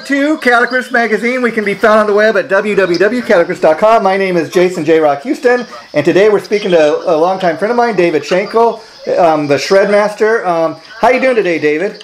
to Guitarist Magazine. We can be found on the web at www.guitarist.com. My name is Jason J. Rock Houston, and today we're speaking to a longtime friend of mine, David Shankle, the Shredmaster. How you doing today, David?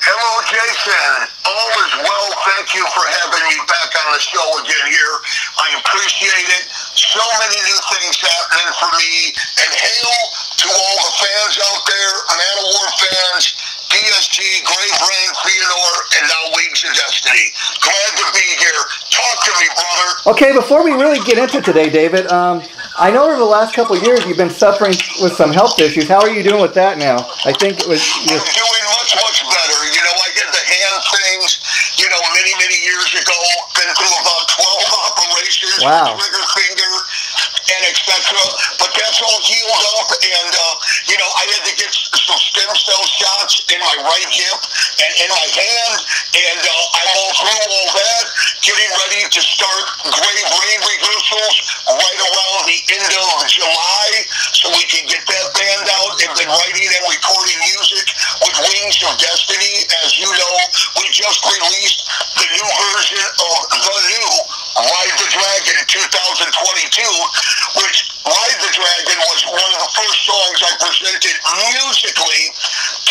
Hello, Jason. All is well. Thank you for having me back on the show again here. I appreciate it. So many new things happening for me. And hail to all the fans out there, Manowar fans, DSG, Grave Rain, Theodore, and now Wings of Destiny. Glad to be here. Talk to me, brother. Okay, before we really get into today, David, I know over the last couple of years you've been suffering with some health issues. How are you doing with that now? I think it was... I'm doing much, much better. You know, I did the hand things, you know, many, many years ago. Been through about 12 operations. Wow. Trigger finger, and etc. But that's all healed up, and, you know, I had to get some stem cell shots in my right hip and in my hand, and I'm all through all that, getting ready to start Grave Rain rehearsals right around the end of July, so we can get that band out. And been writing and recording music with Wings of Destiny. As you know, we just released the new version of the new Ride the Dragon in 2022, which Ride the Dragon was one of the first songs I presented musically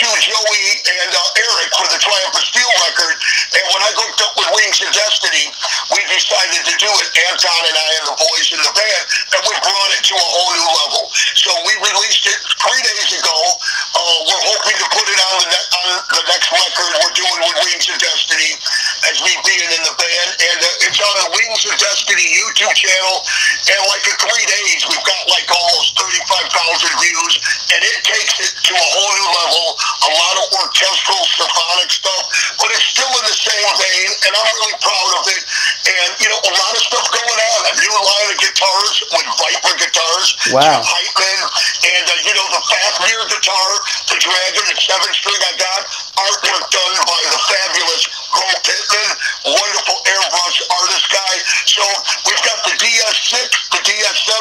to Joey and Eric for the Triumph of Steel record. And when I hooked up with Wings of Destiny, we decided to do it, Anton and I and the boys in the band, and we brought it to a whole new level. So we released it 3 days ago. We're hoping to put it on the next record we're doing with Wings of Destiny, as me being in the band. And it's on the Wings of Destiny YouTube channel. And like in 3 days, we've got like almost 35,000 views. And it takes it to a whole new level. A lot of orchestral, symphonic stuff. But it's still in the same vein. And I'm really proud of it. And, you know, a lot of stuff going on. A new line of guitars with Viper guitars. Wow. Hypeman. And, you know, the Fafnir guitar, the Dragon, the 7-string I got. Artwork done by the fabulous Cole Pittman. Wonderful airbrush artist guy. So we've got the DS6, the DS7,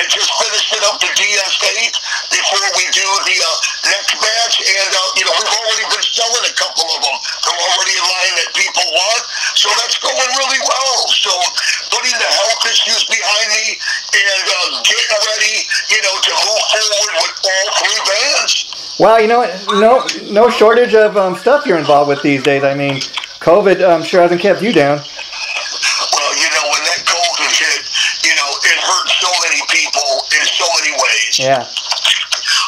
and just finishing up the DS8 before we do the next batch. And, you know, we've already been selling a couple of them. They're already in line that people want. So that's going really well. So putting the health issues behind me and getting ready, you know, to move forward with all 3 bands. Wow, you know what? No shortage of stuff you're involved with these days. I mean, COVID sure hasn't kept you down. Well, you know, when that COVID hit, you know, it hurt so many people in so many ways. Yeah.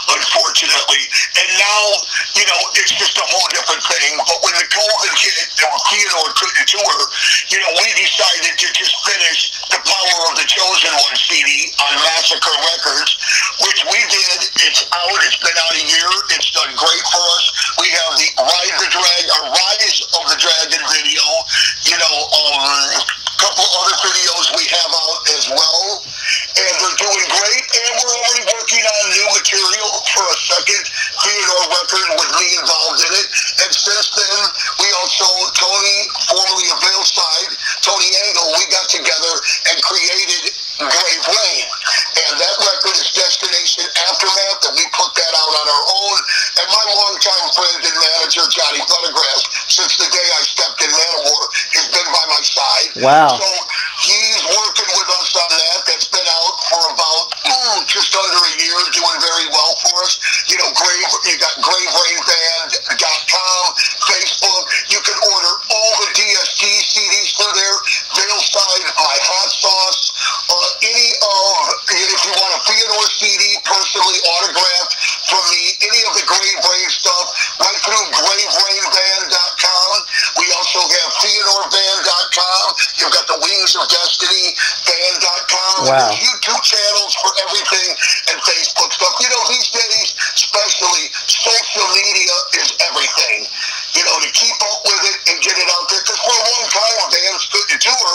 Unfortunately. And now, you know, it's just a whole different thing. But when the COVID hit and Theodore couldn't tour, you know, we decided to just finish the Power of the Chosen One CD on Massacre Records, which we did. It's out. It's been out a year. It's done great for us. We have the Rise of the Dragon video, you know, a couple other videos we have out as well. And they're doing great. And we're already working on new material for a second Theodore record with me involved in it. And since then, we also, Tony, formerly of Veilside, Tony Angle, we got together and created Grave Rain. And that record is Destination Aftermath, and we put that out on our own. And my longtime friend and manager, Johnny Buttergrass, since the day I stepped in Manowar, has been by my side. Wow. So he's working with us on that. That's been out for about just under a year, doing very well for us. You know, you got GraveRainBand.com, Facebook. You can order all the DSG CDs through there. Veilside, My Hot Sauce, if you want a Theodore CD personally autographed from me, any of the Grave Rain stuff, right through GraveRainBand.com. We also have TheodoreBand.com. You've got the Wings of Destiny Band.com. Wow. There's YouTube channels for everything and Facebook stuff. You know, these days, especially, social media is everything. You know, to keep up with it and get it out there. Because for a long time, bands couldn't tour.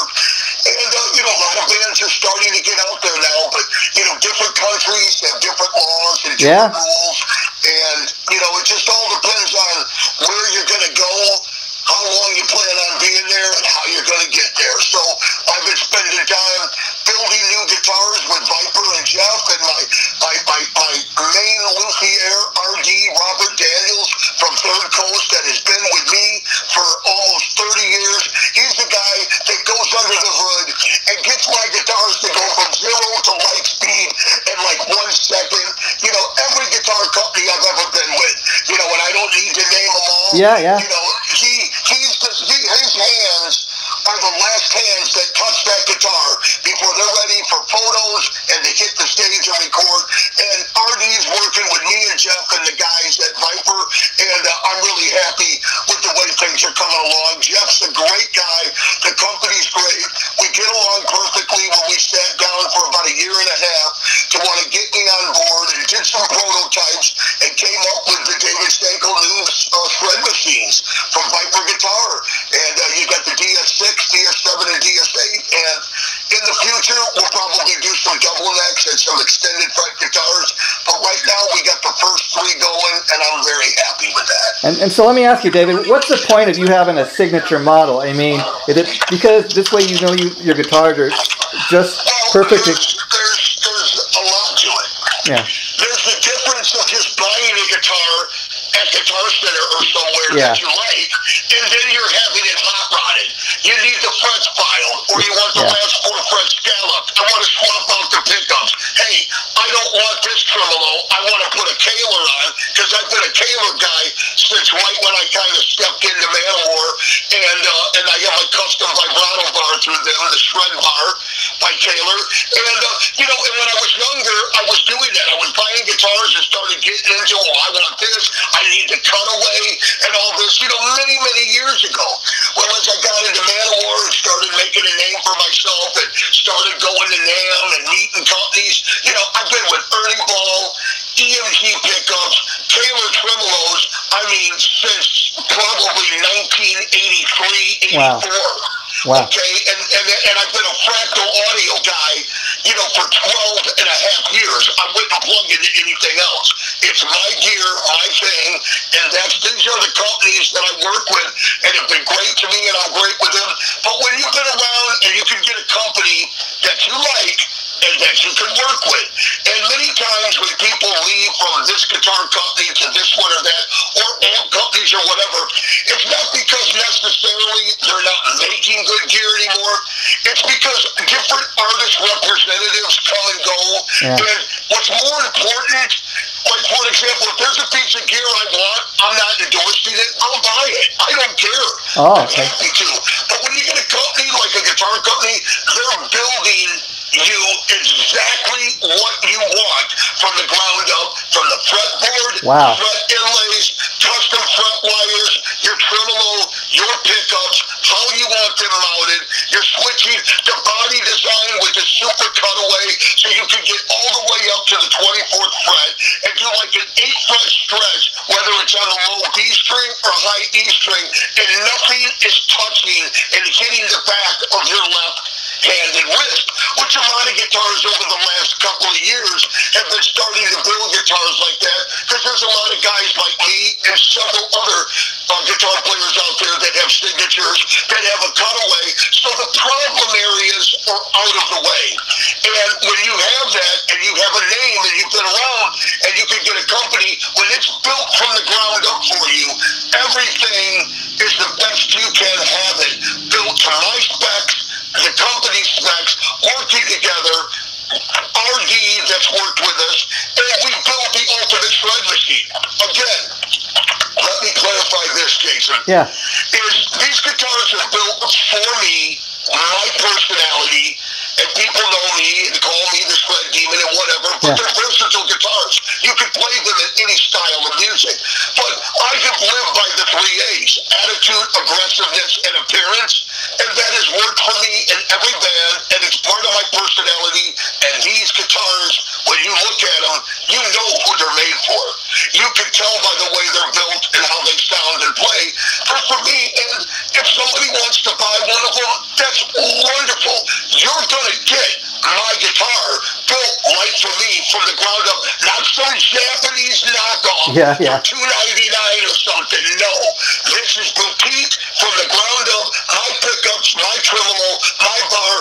And, you know, a lot of bands are starting to get out there now. But, you know, different countries have different laws and different rules. And, you know, it just all depends on where you're going to go, how long you plan on being there, and how you're going to get there. So I've been spending time building new guitars with Viper and Jeff, and my main luthier, RD Robert Daniels from Third Coast, that has been with me for almost 30 years. Yeah, yeah. You know, his hands are the last hands that touch that guitar before they're ready for photos and to hit the stage and record. And RD's working with me and Jeff and the guys at Viper, and I'm really happy with the way things are coming along. Jeff's a great guy. The company's great. We get along perfectly when we sat down for about a year and a half to want to get me on board and did some prototypes and came up with the David Shankle new shred machines from Viper Guitar. And you got the DS6, DS7, and DS8. And in the future, we'll probably do some double necks and some extended fret guitars. But right now, we got the first three going, and I'm very happy with that. And so let me ask you, David, what's the point of you having a signature model? I mean, is it because this way you know your guitars are just perfect? There's a lot to it. Yeah. There's the difference of just buying a guitar at Guitar Center or somewhere that you like, and then you're having it hot rodded. You need the frets filed, or you want the last 4 frets scalloped. I want to swap out the pickups. Hey, I don't want this tremolo. I want to put a Kaler on, because I've been a Kaler guy since right when I kind of stepped into Manowar, and I have a custom vibrato bar through them, the Shred Bar by Kaler. And, you know, and when I was younger, I was doing that. I was buying guitars and started getting into, I want this, I need the cutaway, and all this, you know, many, many years ago. Well, as I got into Manowar and started making a name for myself and started going to NAMM and meeting companies, you know, I've been with Ernie Ball, EMG pickups, Kaler tremolos, I mean, since probably 1983, 84. Wow. Okay, and I've been a Fractal Audio guy, you know, for 12 and a half years. I wouldn't plug into anything else. It's my gear, my thing, and these are the companies that I work with and have been great to me, and I'm great with them. But when you've been around and you can get a company that you like and that you can work with, and many times when people leave from this guitar company to this one or that, or amp companies or whatever, it's not because necessarily they're not making good gear anymore. It's because different artist representatives come and go. And what's more important, like for example, if there's a piece of gear I want, I'm not endorsing it, I'll buy it. I don't care. I'm happy to. But when you get a company like a guitar company, they're building you exactly what you want from the ground up, from the fretboard, fret inlays, custom fret wires, your tremolo, your pickups, how you want them mounted, your switching, the body design with the super cutaway, so you can get all the way up to the 24th fret and do like an 8-fret stretch, whether it's on the low D string or high E string, and nothing is touching and hitting the back of your left-handed wrist, which a lot of guitars over the last couple of years have been starting to build guitars like that, because there's a lot of guys like me and several other guitar players out there that have signatures that have a cutaway, so the problem areas are out of the way. And when you have that, and you have a name, and you've been around, and you can get a company, when it's built from the ground up for you, everything is the best you can have it, built to my specs, the company specs, working together, RD that's worked with us, and we built the ultimate shred machine. Again, let me clarify this, Jason. These guitars are built for me, my personality, and people know me and call me the shred demon and whatever, but they're versatile guitars. You can play them in any style of music. But I have lived by the 3 A's: attitude, aggressiveness, and appearance, and that has worked for me in every band, and it's part of my personality. And these guitars, when you look at them, you know who they're made for. You can tell by the way they're built and how they sound and play. But for me, and if somebody wants to buy one of them, that's wonderful. You're going to get my guitar built right for me from the ground up, not some Japanese knockoff for $2.99 or something. No, this is boutique from the ground up. My pickups, my tremolo, my bar,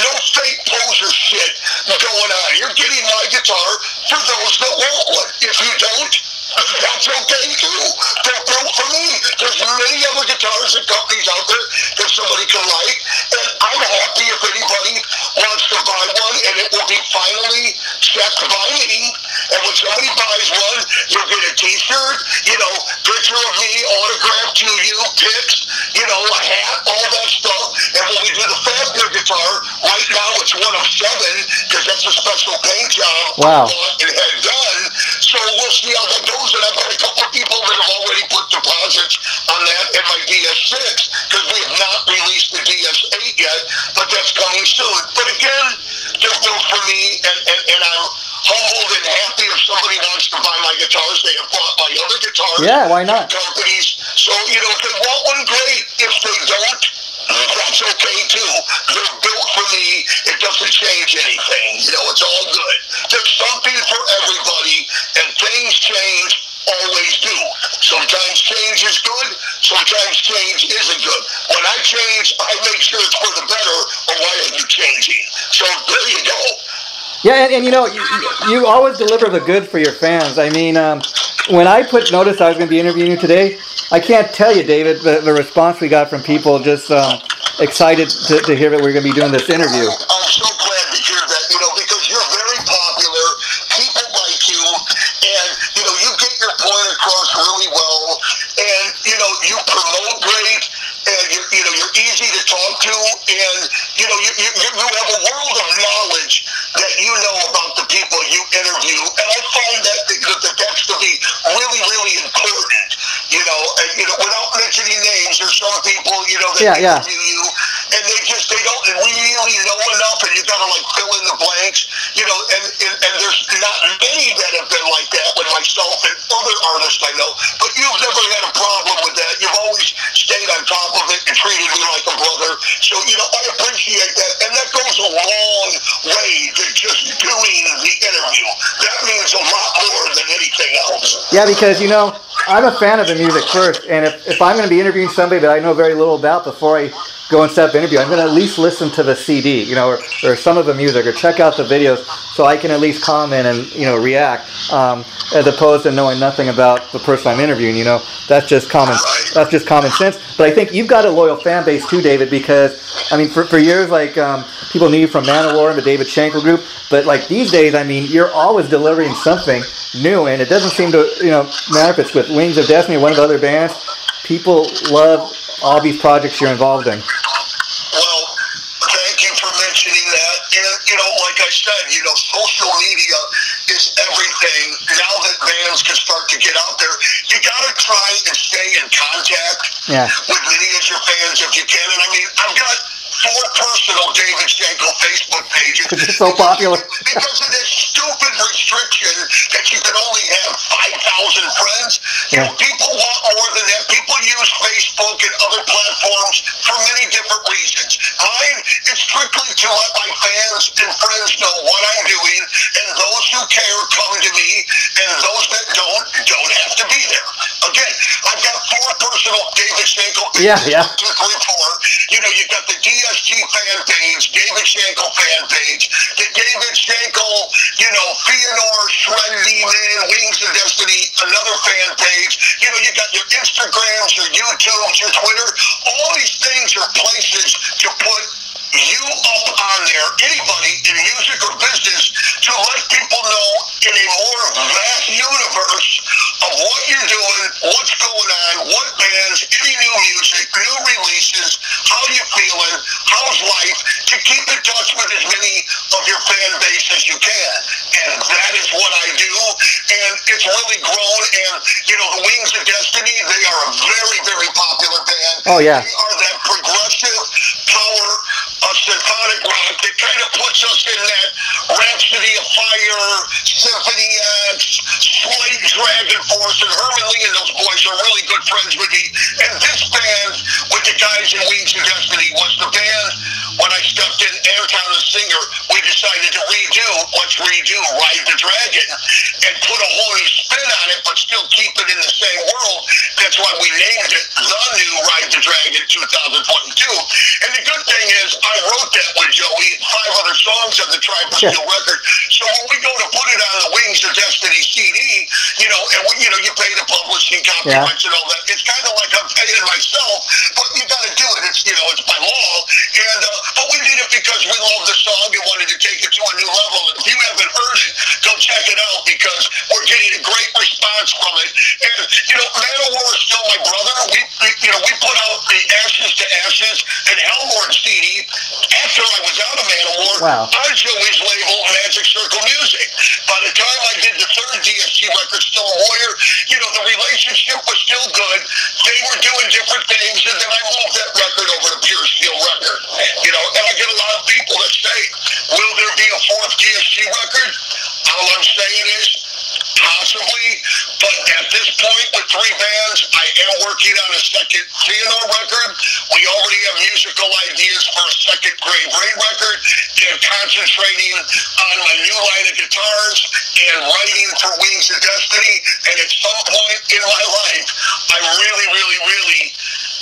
no fake poser shit going on. You're getting my guitar for those that want one. If you don't, that's okay too. They're built for me. There's many other guitars and companies out there that somebody can like, and I'm happy if anybody wants to buy one, and it will be finally checked by me. And when somebody buys one, you'll get a t-shirt, you know, picture of me, autographed to you, pics, you know, a hat, all that stuff. And when we do the Fafner guitar, right now it's one of 7, because that's a special paint job Wow. I bought and had done. So we'll see how that goes. And I've got a couple of people that have already put deposits on that and my DS6, because we have not released the DS8 yet, but that's coming soon. But again, they're built for me, and I'm humbled and happy if somebody wants to buy my guitars. They have bought my other guitars. Yeah, why not? Companies. So, you know, if they want one, great. If they don't, that's okay too. They're built for me. It doesn't change anything. You know, it's all good. There's something for everybody, and things change, always do. Sometimes change is good, sometimes change isn't good. When I change, I make sure it's for the better, or why are you changing? So there you go. Yeah, and you know, you always deliver the goods for your fans. I mean, when I noticed I was going to be interviewing you today, I can't tell you, David, the response we got from people just excited to hear that we're going to be doing this interview. I'm so glad to hear that, you know, because you're very popular, people like you, and, you know, you get your point across really well, and, you know, you promote great, and, you know, you're easy to talk to, and, you know, you have a world of knowledge that you know about the people you interview, and I find that's to be really, really important, you know, and, you know, without mentioning names, there's some people, you know, that interview you, and they don't really know enough, and you gotta, like, fill in the blanks, you know, and there's not many that have been like that with myself and other artists I know, but you've never had a problem with that. You've always stayed on top of it and treated me like a brother, so, you know, I appreciate that, and that goes a long way to just doing the interview. That means a lot more than anything else. Yeah, because, you know, I'm a fan of the music first, and if I'm going to be interviewing somebody that I know very little about before I go and set up an interview, I'm going to at least listen to the CD, you know, or some of the music, or check out the videos, so I can at least comment and, you know, react, as opposed to knowing nothing about the person I'm interviewing. You know, that's just common sense. But I think you've got a loyal fan base too, David, because I mean, for years, like people knew you from Manowar and the David Shankle group, but like these days, I mean, you're always delivering something new, and it doesn't seem to, you know, matter if it's with Wings of Destiny or one of the other bands. People love all these projects you're involved in. Well, thank you for mentioning that. And, you know, like I said, you know, social media is everything. Now that bands can start to get out there, you got to try and stay in contact with miniature fans if you can. And I mean, I've got 4 personal David Shankle Facebook pages. It's so popular. Because of this stupid restriction that you can only have 5,000 friends. You know, people want more than that. People use Facebook and other platforms for many different reasons. Mine is strictly to let my fans and friends know what I'm doing, and those who care come to me, and those that don't have to be there. Again, I've got 4 personal David Shankle pages. 1, 2, 3, 4. You know, you've got the DSG fan page, David Shankle fan page, the David Shankle, you know, Theodore, Shred Demon, Wings of Destiny, another fan page. You know, you got your Instagrams, your YouTubes, your Twitter. All these things are places to put you up on there, anybody in music or business, to let people know in a more vast universe of what you're doing, what's going on, what bands, any new music, new releases, how you feeling, how's life, to keep in touch with as many of your fan base as you can. And that is what I do, and it's really grown. And, you know, the Wings of Destiny, they are a very, very popular band. Oh, yeah. They are that progressive power of symphonic rock that kind of puts us in that Rhapsody of Fire, Symphony X, Slight Dragon Force, and Herman Lee and those boys are really good friends with me. And this band, with the guys in Wings of Destiny, was the band when I stepped in. Anton, the singer, we decided to let's redo Ride the Dragon, and put a whole new spin on it, but still keep it in the same world. That's why we named it The New Ride the Dragon 2022. And the good thing is, I wrote that with Joey, 5 other songs on the Tribe Steel record. So when we go to put it on the Wings of Destiny CD, you know, and you know, you pay the publishing copyrights and all that. It's kind of like I'm paying myself, but you got to do it. It's, you know, it's by law. And but we did it because we love the song and wanted to take it to a new level. And if you haven't heard it, go check check it out because we're getting a great response from it. And, you know, Manowar is still my brother. We put out the Ashes to Ashes and Hellfire CD after I was out of Manowar on Joey's label, Magic Circle Music. By the time I did the third DST record, Still a Warrior, you know, the relationship was still good. They were doing different things, and then I moved that record over to Pure Steel Record. You know, and I get a lot of people that say, will there be a fourth DST record? All I'm saying is, possibly, but at this point with 3 bands, I am working on a second TNR record. We already have musical ideas for a second Grave Rain record, and concentrating on my new line of guitars and writing for Wings of Destiny. And at some point in my life, I really, really, really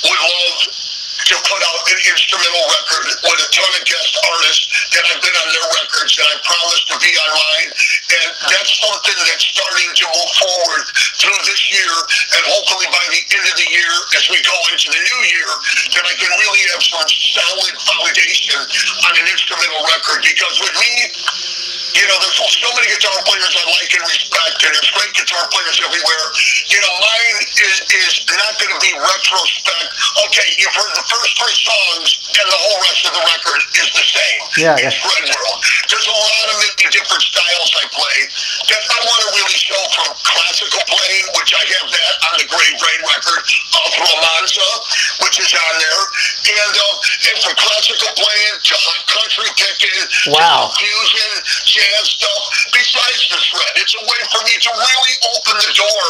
would love to put out an instrumental record with a ton of guest artists that I've been on their records, and I promised to be on mine. And that's something that's starting to move forward through this year, and hopefully by the end of the year, as we go into the new year, that I can really have some solid foundation on an instrumental record. Because with me, you know, there's so many guitar players I like and respect, and there's great guitar players everywhere. You know, mine is not going to be retrospect. Okay, you've heard the first 3 songs, and the whole rest of the record is the same. It's Red World. There's a lot of different styles I play that I want to really show, from classical playing, which I have that on the Grave Rain record, Romanza, which is on there, and from classical playing to hot country picking, to fusion, jazz stuff, besides the shred. It's a way for me to really open the door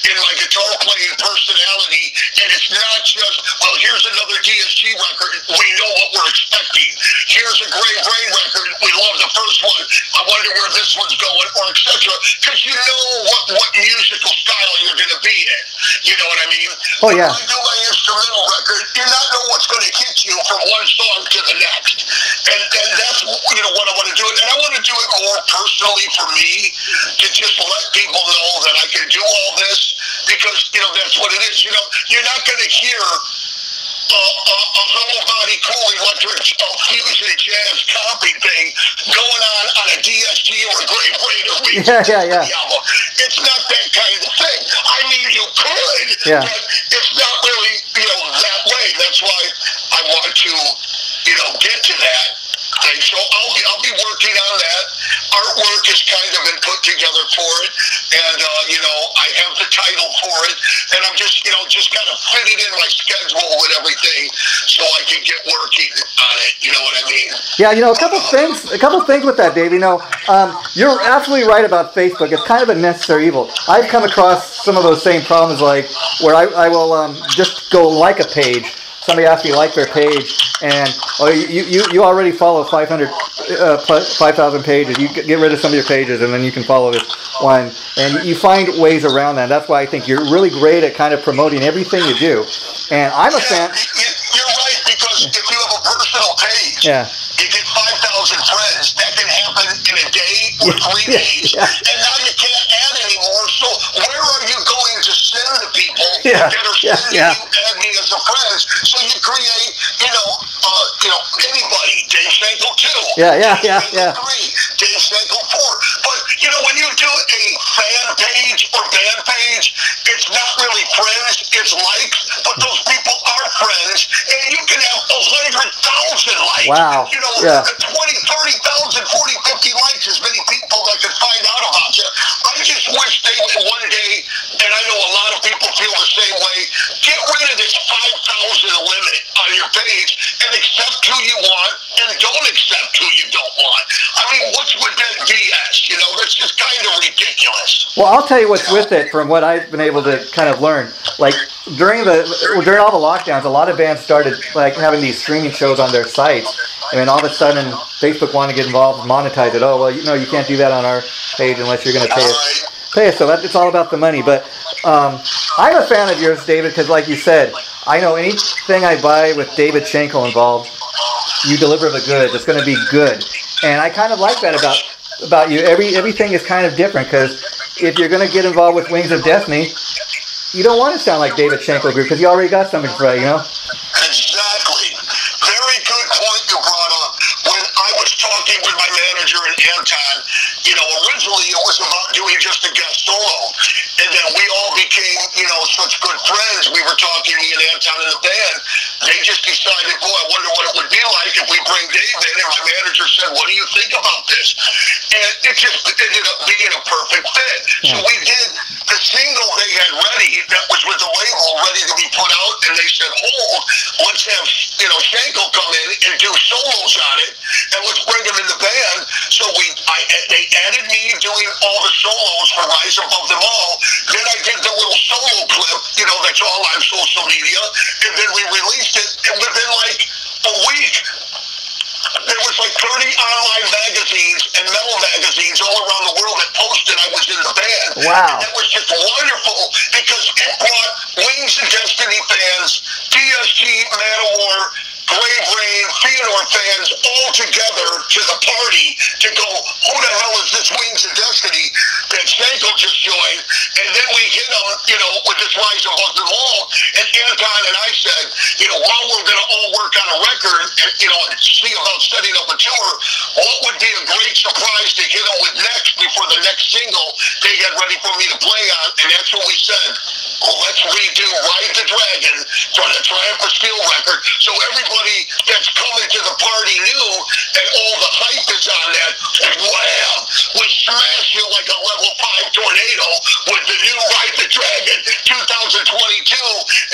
in my guitar playing personality, and it's not just, well, here's another DSG record, we know what we're expecting. Here's a Grave Rain record, we love the first one, I wonder where this one's going, or etc. Because you know what musical style you're going to be in. You know what I mean? Oh, yeah. When I do my instrumental record, you're not know what's going to hit you from one song to the next. And that's, you know, what I want to do. And I want to do it more personally for me, to just let people know that I can do all this, because, you know, that's what it is. You know, you're not going to hear a hollow body cool electric fusion jazz copy thing going on a DST or a Grave Rain or album. It's not that kind of thing. I mean, you could, but it's not really, you know, that way. That's why I want to, you know, get to that thing. So I'll be working on that. Artwork has kind of been put together for it, and you know, I have the title for it, and I'm just, you know, just kind of fit it in my schedule with everything so I can get working on it. You know what I mean? Yeah, you know, a couple things with that, Dave. You know, you're absolutely right about Facebook. It's kind of a necessary evil. I've come across some of those same problems, like where I will just go like a page. Somebody asks me to like their page, and you already follow 5,000 pages. You get rid of some of your pages, and then you can follow this one. And you find ways around that. That's why I think you're really great at kind of promoting everything you do. And I'm a fan. You're right, because if you have a personal page, you get 5,000 friends. That can happen in a day or 3 days, and now you can't add anymore. So where are you going to send the people that are sending you add me as a friend? So you create, you know, anybody. Dave Shankle 2. Dave 3. Dave Shankle 4. But, you know, when you do a fan page or band page, it's not really friends, it's likes, but those people are friends, and you can have 100,000 likes. Wow. You know, 20, 30,000, 40, 50 likes, as many people that can find out about you. I just wish they would one day, and I know a lot of people feel the same way, get rid of this 5,000 limit on your page and accept who you want and don't accept who you don't want. I mean, what's with that BS? You know, that's just kind of ridiculous. Well, I'll tell you what's with it from what I've been able to kind of learn. Like during all the lockdowns, a lot of bands started like having these streaming shows on their sites, and then all of a sudden Facebook wanted to get involved and monetize it. Oh, well, you know, you can't do that on our page unless you're going to pay us. So it's all about the money. But I'm a fan of yours, David, because like you said, I know anything I buy with David Shankle involved, you deliver the goods. It's going to be good. And I kind of like that about you. Everything is kind of different, because if you're going to get involved with Wings of Destiny, you don't want to sound like David Shankle Group, because you already got something for it, you know? Exactly. Very good point you brought up. When I was talking with my manager and Anton, you know, originally originally it was about doing just a guest solo. And then we all became, you know, such good friends. We were talking, me and Anton in the band. They just decided, boy, I wonder what it would be like if we bring Dave in. And my manager said, what do you think about this? And it just ended up being a perfect fit. So we did the single they had ready that was with the label ready to be put out. And they said, hold, let's have, you know, Shankle come in and do solos on it. And let's bring him in the band. So they added me doing all the solos for Rise Above Them All. Then I did the little solo clip, you know, that's all on social media. And then we released it. And within like a week, there was like 30 online magazines and metal magazines all around the world that posted I was in the band. Wow. And that was just wonderful because it brought Wings of Destiny fans, DSG, Manowar, Grave Rain, Theodore fans all together to the party to go, who the hell is this Wings of Destiny that Shankle just joined? And then we hit them, you know, with this Rise Above Them All. And Anton and I said, you know, while we're going to all work on a record and, you know, see about setting up a tour, what would be a great surprise to hit them with next before the next single they get ready for me to play on? And that's what we said. Well, let's redo Ride the Dragon from the Triumph of Steel record. So everybody that's coming to the party knew, and all the hype is on that. Wham! We smash you like a level 5 tornado with the new Ride the Dragon 2022.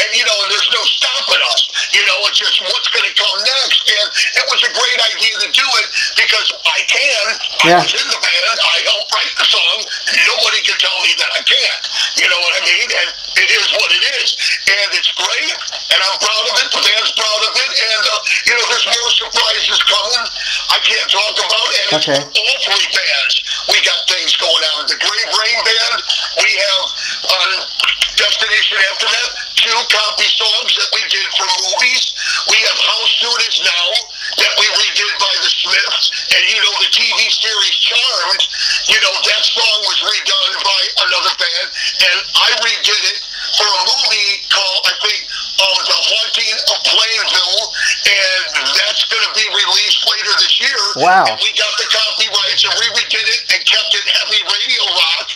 And, you know, and there's no stopping us. You know, it's just what's going to come next. And it was a great idea to do it because I can. I was in the band. I helped write the song. Nobody can tell me that I can't. You know what I mean? And it is what it is. And it's great. And I'm proud of it. The band's proud of it. And, you know, there's more surprises coming. I can't talk about it. And it's all three bands. We got things going on. The Grave Rain band, we have on Destination Aftermath 2 copy songs that we did for movies. We have How Soon Is Now that we redid by the Smiths. And, you know, the TV series Charmed, you know, that song was redone by another band. And I redid it for a movie called, I think, The Haunting of Plainville. And that's going to be released later this year. Wow. And we got the copyrights and we redid it and kept it heavy radio rock.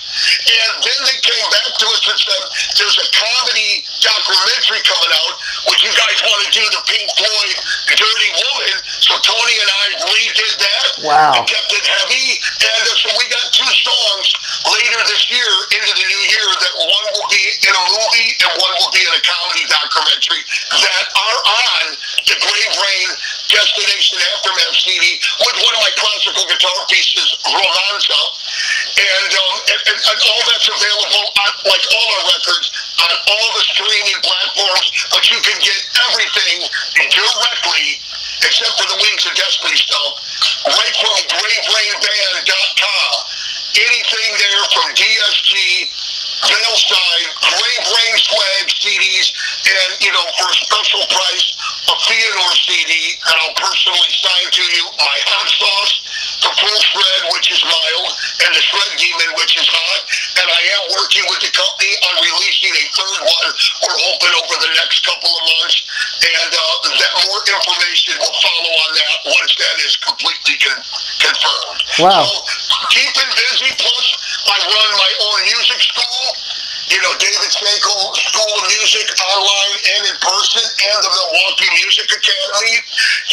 And then they came back to us and said, there's a comedy documentary coming out. Would you guys want to do the Pink Floyd Dirty Woman? So Tony and I redid that. Wow. And kept it heavy. And so we got 2 songs later this year into the new year that one will be in a movie and one will be in a comedy documentary that are on the Grave Rain Destination Aftermath CD with one of my classical guitar pieces, Romanza. And all that's available on, like all our records, on all the streaming platforms, but you can get everything directly, except for the Wings of Destiny stuff, right from GraveRainBand.com. Anything there from DSG, Veilside, Grave Rain swag CDs, and, you know, for a special price, a Theodore CD that I'll personally sign to you, my Hot Sauce, the Full Shred, which is mild, and the Shred Demon, which is hot. And I am working with the company on releasing a third one. We're hoping over the next couple of months. And that more information will follow on that once that is completely confirmed. Wow. So keeping busy, plus I run my own music school. You know, David Shankle School of Music online and in person, and the Milwaukee Music Academy.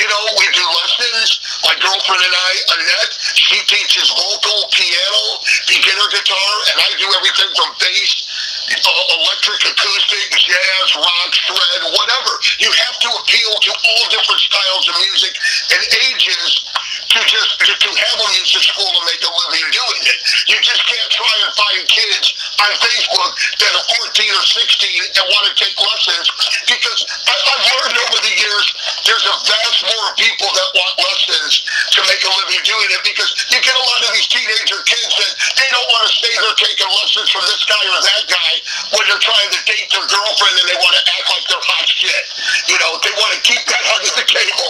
You know, we do lessons. My girlfriend and I, Annette, she teaches vocal, piano, beginner guitar, and I do everything from bass, electric, acoustic, jazz, rock, shred, whatever. You have to appeal to all different styles of music and ages to have a music school to make a living doing it. You just can't try and find kids on Facebook that are 14 or 16 and want to take lessons, because I've learned over the years there's a vast more people that want lessons to make a living doing it, because you get a lot of these teenager kids that they don't want to say they're taking lessons from this guy or that guy when they're trying to date their girlfriend and they want to act like they're hot shit. You know, they want to keep that under the table.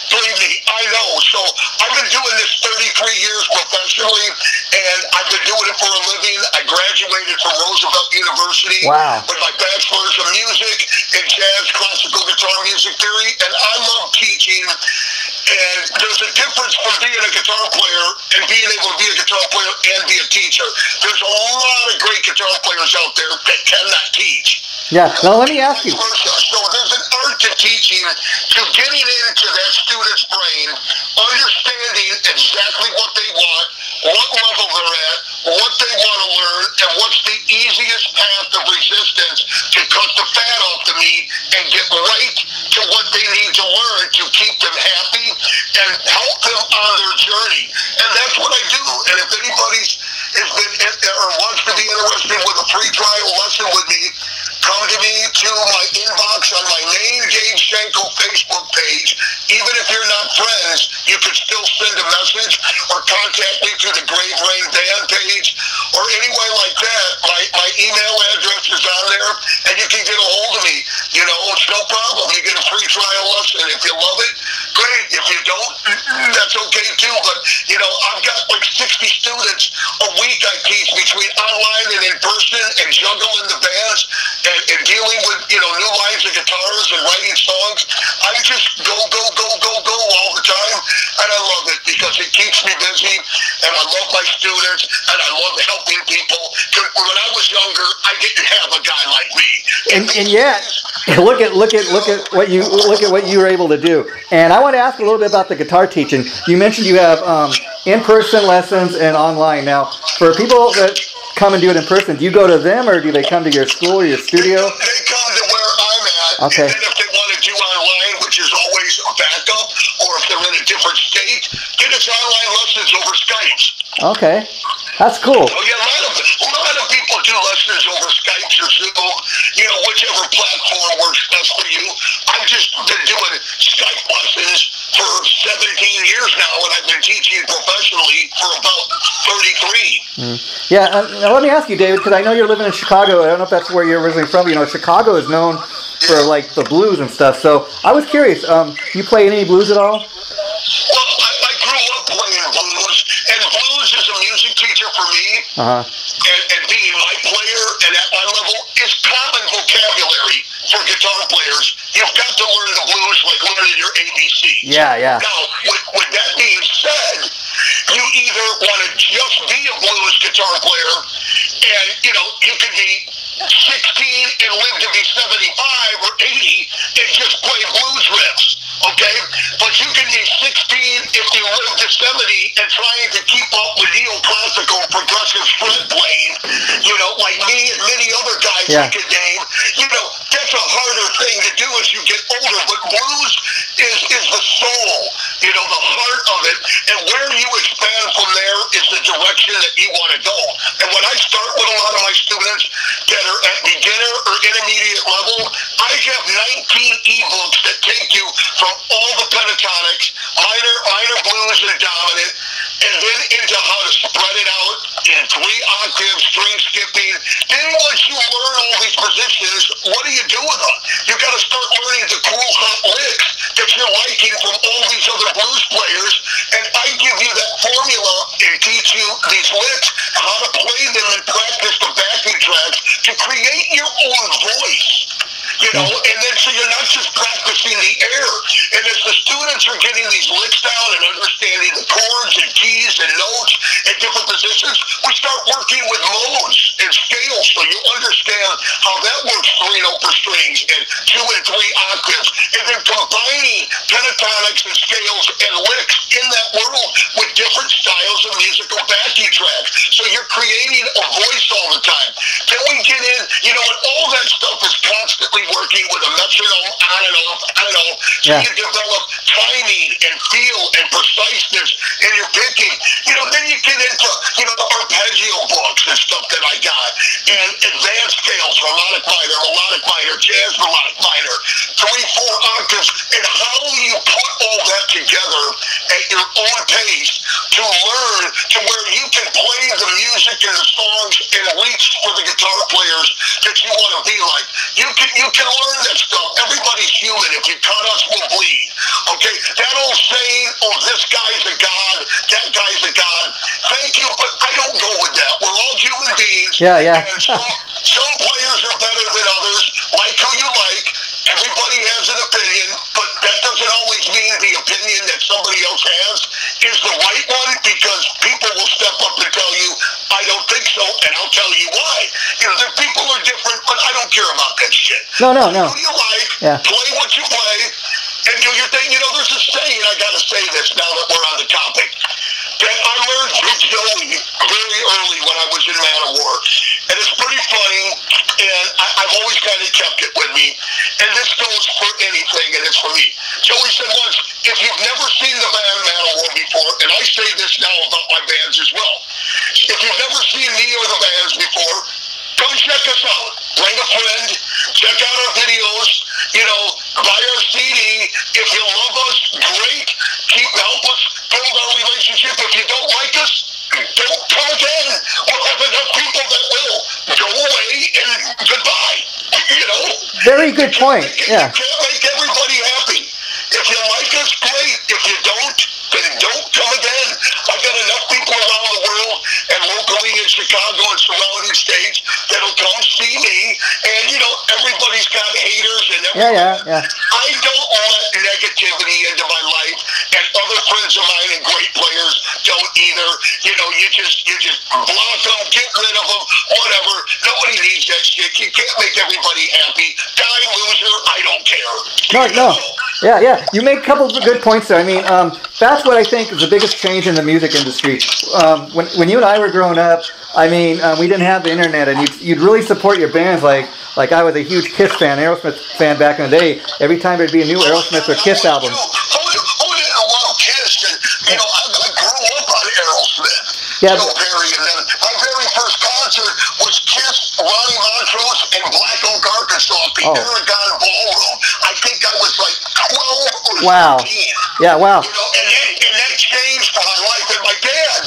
Believe me, I know. So I've been doing this 33 years professionally, and I've been doing it for a living. I graduated from Roosevelt University with my bachelor's of music in jazz, classical guitar music theory, and I love teaching And there's a difference from being a guitar player and being able to be a guitar player and be a teacher. There's a lot of great guitar players out there that cannot teach. Yeah, now let me ask you. So there's an art to teaching, to getting into that student's brain, understanding exactly what they want, what level they're at, what they want to learn, and what's the easiest path of resistance to cut the fat off the meat and get right to what they need to learn to keep them happy and help them on their journey. And that's what I do. And if anybody's has been or wants to be interested with a free trial lesson with me, come to me to my inbox on my main David Shankle Facebook page. Even if you're not friends, you can still send a message or contact me through the Grave Rain Band page or any way like that. My email address is on there, and you can get a hold of me. You know, it's no problem. You get a free trial lesson. If you love it, great. If you don't, that's okay too. But, you know, I've got like 60 students a week I teach between online and in person and juggling the bands and dealing with, you know, new lines of guitars and writing songs. I just go all the time, and I love it because it keeps me busy, and I love my students, and I love helping people. When I was younger, I didn't have a guy like me. And yet, look at what you were able to do. And I want to ask a little bit about the guitar teaching. You mentioned you have in-person lessons and online. Now, for people that come and do it in person, do you go to them or do they come to your school or your studio? They come to where I'm at. Okay. And then if they want to do online, which is always a backup, or if they're in a different state, then it's online lessons over Skype. Okay. That's cool. Oh, yeah, a lot of people do lessons over Skype or Zoom, you know, whichever platform works best for you. I've just been doing Skype lessons for 17 years now, and I've been teaching professionally for about 33. Yeah, now let me ask you, David, because I know you're living in Chicago. I don't know if that's where you're originally from. You know, Chicago is known for, like, the blues and stuff. So I was curious, you play any blues at all? Well, I grew up playing blues, and blues is a music teacher for me. And being my player and at my level is common vocabulary for guitar players. You've got to learn the blues like learning your ABCs. Yeah. Now, with that being said, you either want to just be a blues guitar player, and, you know, you can be 16 and live to be 75 or 80 and just play blues riffs, okay? But you can be 16 if you live to 70 and trying to keep up with neoclassical progressive fret playing, you know, like me and many other guys you could name. You know, that's a harder thing to do as you get older, but blues is the soul, you know, the heart of it, and where you expand from there is the direction that you want to go. And when I start with a lot of my students that are at beginner or intermediate level, I have 19 ebooks that take you from all the pentatonics, minor blues and dominant, and then into how to spread it out in 3 octaves, string skipping. Then once you learn all these positions, what do you do with them? You got to start learning the cool hot licks that you're liking from all these other blues players, and I give you that formula and teach you these licks, how to play them and practice the backing tracks to create your own voice. You know, and then so you're not just practicing the air. And as the students are getting these licks down and understanding the chords and keys and notes and different positions, we start working with modes and scales so you understand how that works 3-note per strings and 2 and 3 octaves. And then combining pentatonics and scales and licks in that world with different styles of musical backing tracks. So you're creating a voice all the time. Then we get in, you know, and all that stuff is constantly working with a metronome on and off. So you develop timing and feel and preciseness in your picking. You know, then you get into, you know, the arpeggio books and stuff that I got, and advanced scales, harmonic minor, melodic minor, jazz melodic minor, 3-4 octaves, and how you put all that together at your own pace to learn to where you can play the music and the songs and reach for the guitar players that you want to be like. You can learn that stuff. Everybody's human. If you cut us, we'll bleed. Okay? That old saying, oh, this guy's a god, that guy's a god. Thank you, but I don't go with that. We're all human beings. Yeah. And some players are better than others. Like who you like. Everybody has an opinion, but that doesn't always mean the opinion that some No. Do you like? Yeah. Play what you play, and do your thing. You know, there's a saying. I got to say this now that we're on the topic. That I learned from Joey very early when I was in Manowar, and it's pretty funny. And I've always kind of kept it with me. And this goes for anything, and it's for me. Joey said once, if you've never seen the band Manowar before, and I say this now about my bands as well, if you've never seen me or the bands before, come check us out. Bring a friend. Check out our videos. You know, buy our CD. If you love us, great. Help us build our relationship. If you don't like us, don't come again. We'll have enough people that will go away and goodbye. You know? Very good point. Yeah. You can't make everybody happy. If you like us, great. If you don't, then don't come again. I've got enough people around the world and locally in Chicago and surrounding states that'll come see me. And, you know, everybody's got haters and everything. Yeah. I don't let negativity into my life, and other friends of mine and great players don't either. You know, you just block them, get rid of them, whatever. Nobody needs that shit. You can't make everybody happy. Die loser, I don't care. No. Yeah. You make a couple of good points there. I mean, that's what I think is the biggest change in the music industry. When you and I were growing up, I mean, we didn't have the internet, and you'd really support your bands. Like I was a huge Kiss fan, Aerosmith fan back in the day. Every time there'd be a new Aerosmith or Kiss album. Who didn't love Kiss? And, you know, I grew up on Aerosmith. Yeah. Joe Perry, and then my very first concert was Kiss, Ronnie Montrose, and Black Oak, Arkansas, Paragon Ballroom. I think I was like 12 or 13. Yeah, wow. You know, and that changed my life. And my dad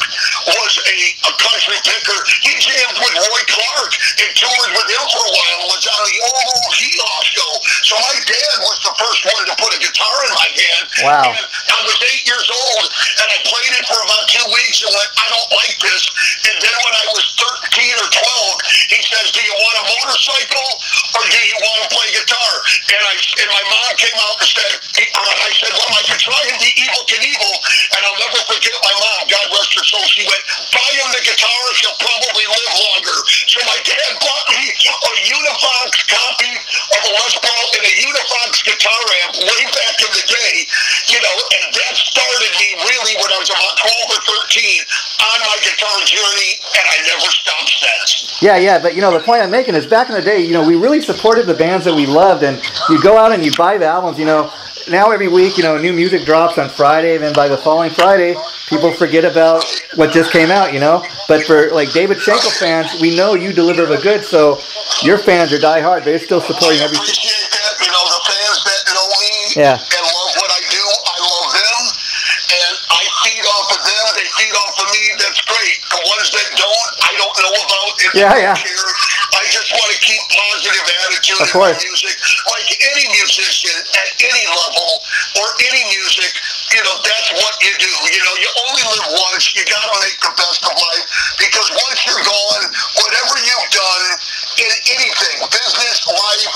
was a country picker. He jammed with Roy Clark and toured with him for a while and was on the old Hee-Haw show. So my dad was the first one to put a guitar in my hand. Wow. And I was 8 years old, and I played it for about 2 weeks and went, I don't like this. And then when I was 13 or 12, he says, do you want a motorcycle or do you want to play guitar? And my mom came out and said, I said, well, I could try and be Evel Knievel. And I'll never forget my mom, God rest her soul. She went, buy him the guitar, he'll probably live longer. So my dad bought me a Univox copy of a Les Paul and a Univox guitar amp way back in the day, you know, and that started me really when I was about 12 or 13 on my guitar journey, and I never stopped since. Yeah, but you know, the point I'm making is back in the day, you know, we really supported the bands that we loved, and you'd go out and you'd buy the albums, you know. Now every week, you know, new music drops on Friday, and then by the following Friday, people forget about what just came out, you know. But for, like, David Shankle fans, we know you deliver the goods, so your fans are die-hard. They're still supporting everything. I appreciate that. You know, the fans that know me and love what I do, I love them, and I feed off of them. They feed off of me. That's great. The ones that don't, I don't know about, and I don't care. I just want to keep positive attitude in my music. Like any musician at any level or any music, you know, that's what you do. You know, you only live once. You got to make the best of life, because once you're gone, whatever you've done in anything, business, life,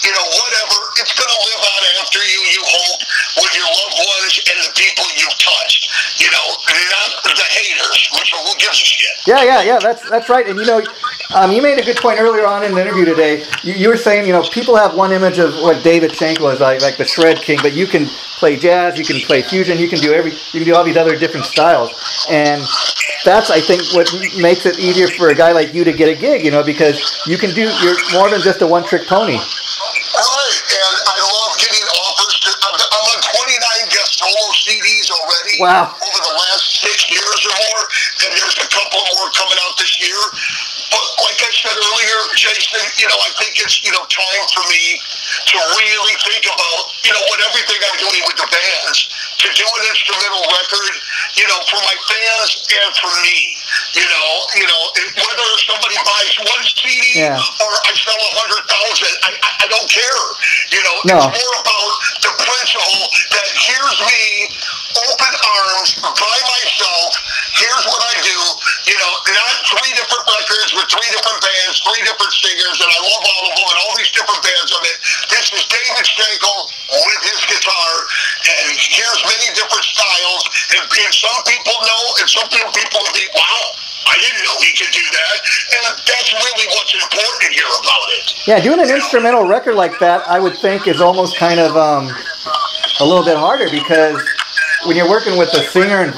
you know, whatever, it's going to live on after you, you hope, with your loved ones and the people you've touched. You know, not the haters, which who gives a shit. Yeah, that's right. And, you know, you made a good point earlier on in the interview today. You were saying, you know, people have one image of what David Shankle is like the shred king, but you can play jazz, you can play fusion, you can do all these other different styles. And that's, I think, what makes it easier for a guy like you to get a gig, you know, because you're more than just a one-trick pony. Right, and I love getting offers. I'm on 29 guest solo CDs already. Wow. Over the last 6 years or more, and there's a couple more coming out this year. But like I said earlier, Jason, you know, I think it's, you know, time for me to really think about, you know, what everything I'm doing with the bands, to do an instrumental record, you know, for my fans and for me. You know, whether somebody buys one CD or I sell 100,000, I don't care. You know, it's more about the principle that here's me, open arms, by myself, here's what I do, you know, not 3 different records with 3 different bands, 3 different singers, and I love all of them and all these different bands of it. This is David Shankle with his guitar, and here's many different styles, and some people know, and some people will be, wow, I didn't know he anybody can do that, and that's really what's important here about it. Yeah, doing an instrumental record like that, I would think, is almost kind of a little bit harder, because when you're working with a singer and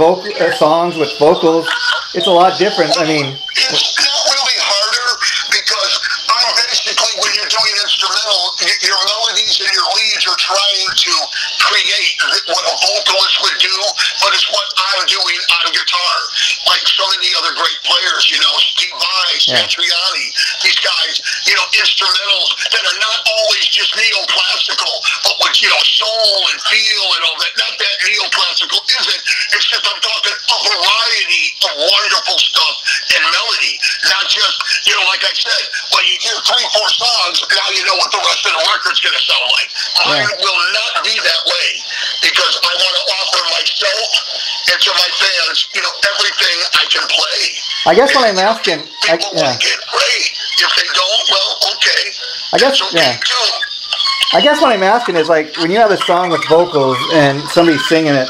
songs with vocals, it's a lot different. I mean, it's not really harder, because I'm basically, when you're doing instrumental, your melodies and your leads are trying to create what a vocalist would do, but it's what I'm doing on guitar. Like so many other great players, you know, Steve Vai, Satriani, these guys, you know, instrumentals that are not always just neoclassical, but with, you know, soul and feel and all that. Not that neoclassical isn't. It's just I'm talking a variety of wonderful stuff and melody. Not just, you know, like I said, when you hear 3-4 songs, now you know what the rest of the record's going to sound like. I will not be that way, because I want to offer myself and to my fans, you know, everything I can play. I guess what I'm asking, people like it, great. If they don't, well, okay. I guess, too. I guess what I'm asking is, like, when you have a song with vocals and somebody's singing it,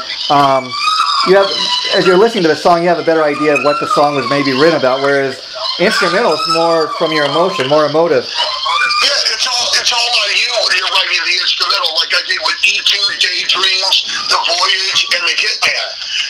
you have, as you're listening to the song, you have a better idea of what the song was maybe written about, whereas instrumental is more from your emotion, more emotive. Yeah, it's all on you when you're writing the instrumental, like I did with E2, Daydreams, The Voyage, and The Hitman.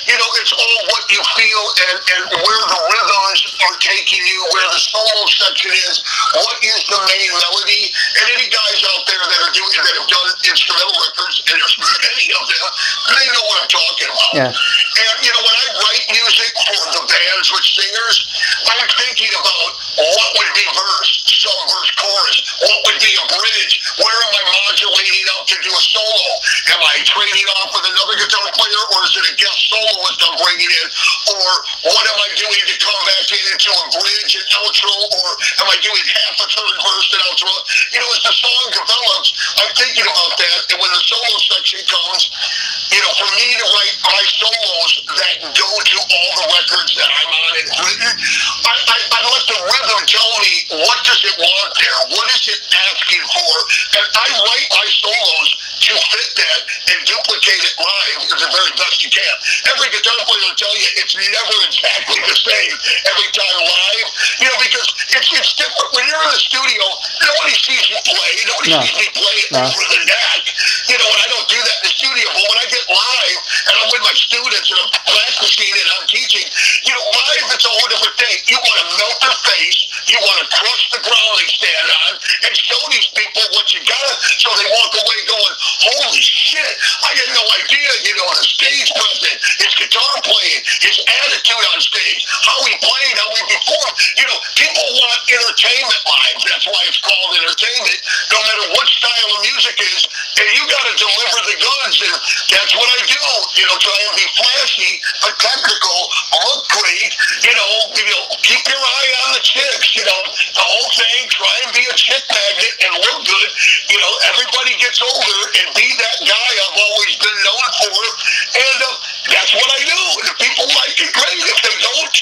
You know, it's all what you feel and where the rhythms are taking you, where the solo section is, what is the main melody. And any guys out there that have done instrumental records, and there's many of them, they know what I'm talking about. Yeah. And, you know, when I write music for the bands with singers, I'm thinking about what would be verse, some verse chorus, what would be a bridge, where am I modulating up to do a solo? Am I trading off with another guitar player, or is it a guest soloist I'm bringing in? Or what am I doing to come back into a bridge and outro, or am I doing half a third verse and outro? You know, as the song develops, I'm thinking about that, and when the solo section comes, you know, for me to write my solos that go to all the records that I'm on and written, I let the rhythm tell me what does it want there, what is it asking for, and I write my solos to fit that and duplicate it live as the very best you can. Every guitar player will tell you it's never exactly the same every time live, you know, because it's different. When you're in the studio, nobody sees you play, nobody sees me play it over the neck, you know, and I don't do that in the studio, but when I get live and I'm with my students and I'm practicing and I'm teaching, you know, live it's a whole different thing. You want to melt their face, you want to crush the ground they stand on, and show these people what you got, so they walk away going, holy shit, I had no idea, you know, the stage presence, his guitar playing, his attitude on stage, how he played, how he performed. You know, people want entertainment live. That's why it's called entertainment, no matter what style of music is, and you got to deliver the goods, and that's what I do. You know, try and be flashy, but technical, look great, you know, keep your eye on the chicks, you know, the whole thing, try and be a chick magnet and look good. You know, everybody gets older, and be that guy I've always been known for, and that's what I do. And if people like it, great. If they don't,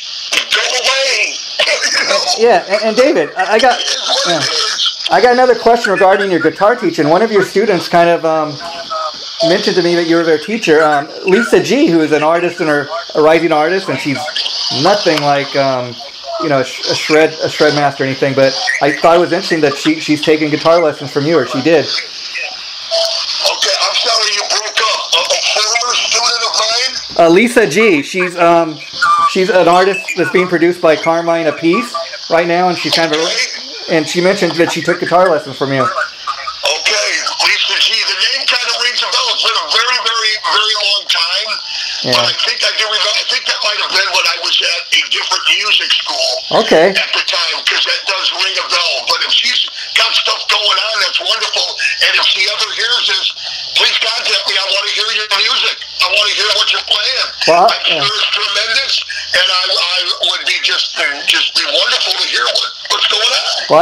go away. You know? Yeah, and David, I got another question regarding your guitar teaching. One of your students kind of mentioned to me that you were their teacher, Lisa G, who is an artist and a rising artist, and she's nothing like you know, a shred master or anything. But I thought it was interesting that she's taking guitar lessons from you, or she did. Okay, I'm sorry you broke up. A former student of mine? Lisa G. She's an artist that's being produced by Carmine Apiece right now, and she's kind of and she mentioned that she took guitar lessons from you. Okay, Lisa G. The name kind of rings a bell. It's been a very, very, very long time. Yeah. But I think I do remember. I think that might have been when I was at a different music school. Okay. At the time, because that does ring a bell. But if she's got stuff going on, that's wonderful. And if she ever hears this, please contact me. I want to hear your music. I want to hear what you're playing. Well, I'm sure it's tremendous, and I would be just be wonderful to hear what's going on. Well,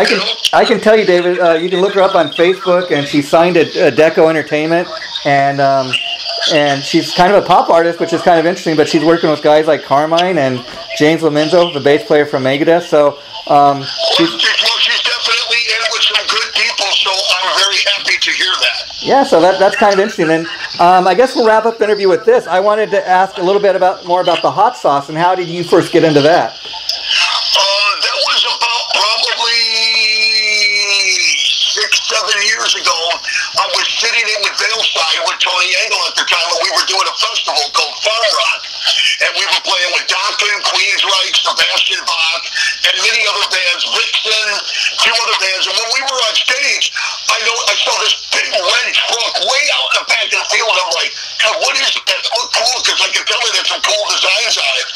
I can tell you, David. You can look her up on Facebook, and she signed at Deco Entertainment, and she's kind of a pop artist, which is kind of interesting. But she's working with guys like Carmine and James Lomenzo, the bass player from Megadeth. So she's definitely in with some good people. So I'm very happy to hear that. Yeah, so that's kind of interesting. And I guess we'll wrap up the interview with this. I wanted to ask a little bit more about the hot sauce, and how did you first get into that? sitting in with Valeside with Tony Angle at the time, and we were doing a festival called Farm Rock. And we were playing with Dokken, Queensryche, Sebastian Bach, and many other bands, Vixen, a few other bands. And when we were on stage, I saw this big red truck way out in the back of the field. I'm like, God, what is that? It looked cool, because I could tell it had some cool designs on it.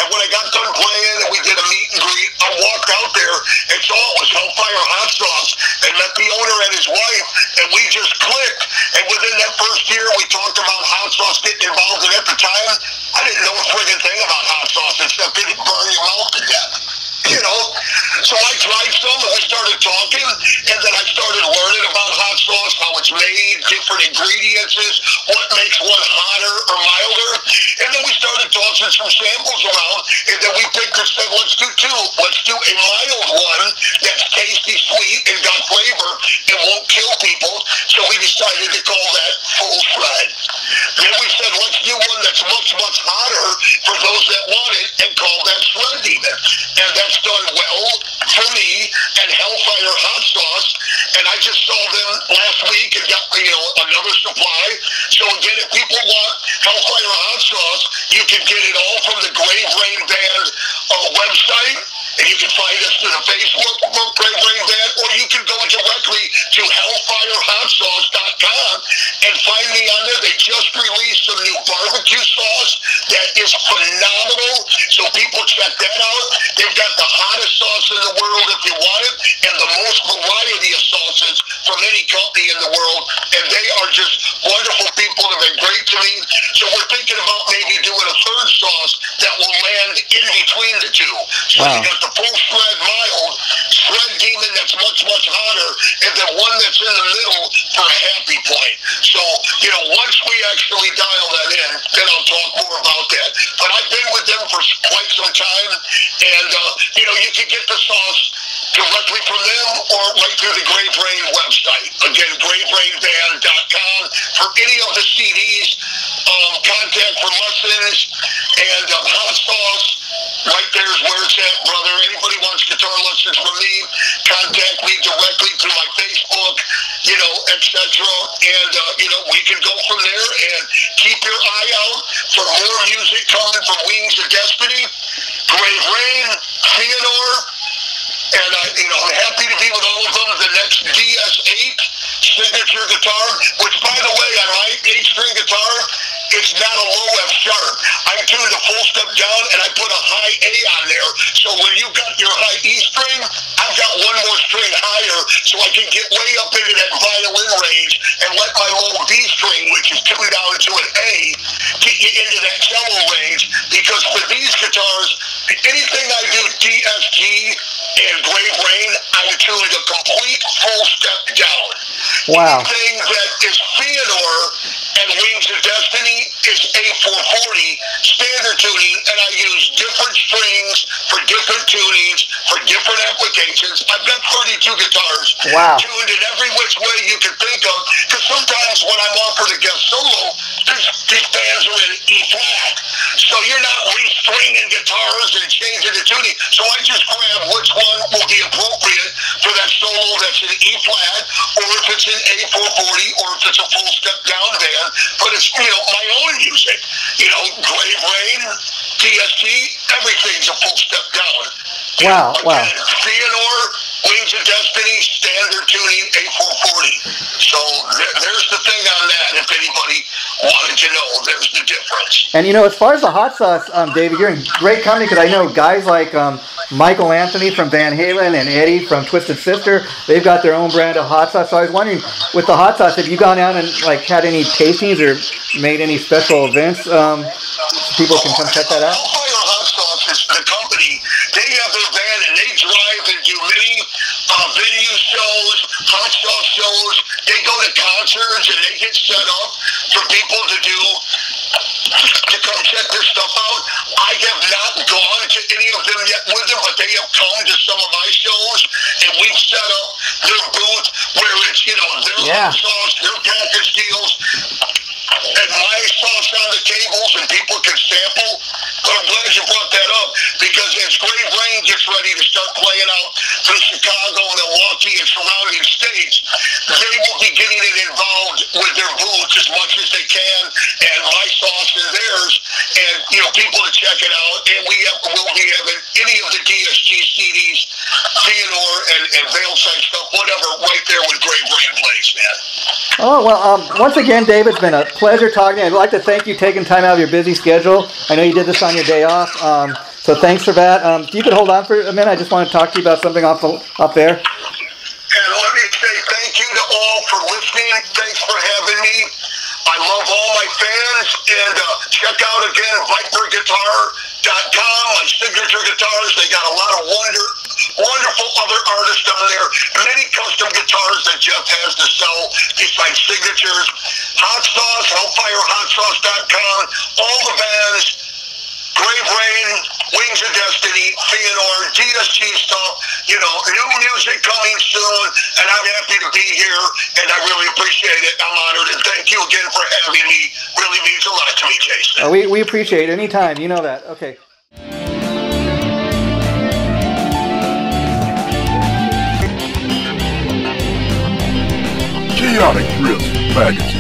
And when I got done playing and we did a meet and greet, I walked out there and saw it was Hellfire Hot Sauce, and met the owner and his wife, and we just clicked. And within that first year, we talked about hot sauce getting involved. And at the time, I didn't know a friggin' thing about hot sauce except it would burn your mouth to death. You know, so I tried some, and we started talking, and then I started learning about hot sauce, how it's made, different ingredients, what makes one hotter or milder, and then we started tossing some samples around, and then we picked and said, let's do two. Let's do a mild one that's tasty, sweet, and got flavor, and won't kill people, so we decided to call that Full Shred. Then we said, let's do one that's much, much hotter for those that want it, and call that Shred Demon, and that's done well for me and Hellfire Hot Sauce, and I just saw them last week and got another supply. So again, if people want Hellfire Hot Sauce, you can get it all from the Grave Rain Band website, and you can find us through the Facebook Grave Rain Band, or you can go directly to hellfirehotsauce.com and find me on there. They just released some new barbecue sauce that is phenomenal, so people check that out. They've got the hottest sauce in the world if you want it, and the most variety of sauces from any company in the world, and they are just wonderful people. They've been great to me, so we're thinking about maybe doing a third sauce that will land in between the two. So you got the Full Shred mild, Shred Demon that's much, much hotter, and then one that's in the middle for a happy point. So, once we actually dial that in, then I'll talk more about that. But I've been with them for quite some time, and, you can get the sauce directly from them or right through the Grave Rain website. Again, graverainband.com for any of the CDs, contact for lessons, and hot sauce. Right there is where it's at, brother. Anybody wants guitar lessons from me, contact me directly through my Facebook, etc. And, we can go from there, and keep your eye out for more music coming from Wings of Destiny, Grave Rain, Theodore, and I'm happy to be with all of them. The next DS8 signature guitar, which, by the way, on my 8-string guitar, it's not a low F sharp. I tuned a full step down, and I put a high A on there. So when you got your high E string, I've got one more string higher, so I can get way up into that violin range and let my low D string, which is tuned down to an A, get you into that cello range. Because for these guitars, anything I do DSG and Grave Rain, I'm tuned a complete full step down. Wow. Anything that is Theodore and Wings of Destiny is A440 standard tuning, and I use different strings for different tunings, for different applications. I've got 32 guitars tuned in every which way you can think of, because sometimes when I'm offered a guest solo, these bands are in E flat, so you're not restringing guitars and changing the tuning, so I just grab which one will be appropriate for that solo that's in E flat, or if it's in A440, or if it's a full step down band, but it's, my own music, Grave Rain, DSG, everything's a full step down. Wow. Theodore, Wings of Destiny, standard tuning, A440. So there's the thing on that, if anybody wanted to know, there's the difference. And as far as the hot sauce, David, you're in great company, because I know guys like Michael Anthony from Van Halen and Eddie from Twisted Sister, they've got their own brand of hot sauce. So I was wondering, with the hot sauce, have you gone out and had any tastings or made any special events so people can come check that out? Hellfire Hot Sauce is the company. They have their van, and they drive and do many venue shows, hot sauce shows. They go to concerts, and they get set up for people to come check their stuff out. I have not gone to any of them yet with them, but they have come to some of my shows, and we've set up their booth where it's, their hot sauce, their package deals, and my sauce on the tables, and people can sample. But I'm glad you brought that up, because as Grave Rain gets ready to start playing out through Chicago, Milwaukee, and surrounding states, they will be getting it involved with their booths as much as they can, and my sauce and theirs, and people to check it out. And we'll be having any of the DSG CDs, Theodore and Veilside stuff, whatever, right there with Great Brain Place, man. Oh, well, once again, David, it's been a pleasure talking to you. I'd like to thank you taking time out of your busy schedule. I know you did this on your day off, so thanks for that. If you could hold on for a minute, I just want to talk to you about something up there. And let me say thank you to all for listening. Thanks for having me. I love all my fans, and check out again ViperGuitar.com, my signature guitars. They got a lot of wonderful other artists on there. Many custom guitars that Jeff has to sell besides signatures. Hot Sauce, HellfireHotSauce.com, all the bands, Grave Rain, Wings of Destiny, Theodore, DSG stuff, new music coming soon, and I'm happy to be here, and I really appreciate it. I'm honored, and thank you again for having me. Really means a lot to me, Jason. We appreciate it anytime. You know that. Okay. Chaotic Riffs Magazine.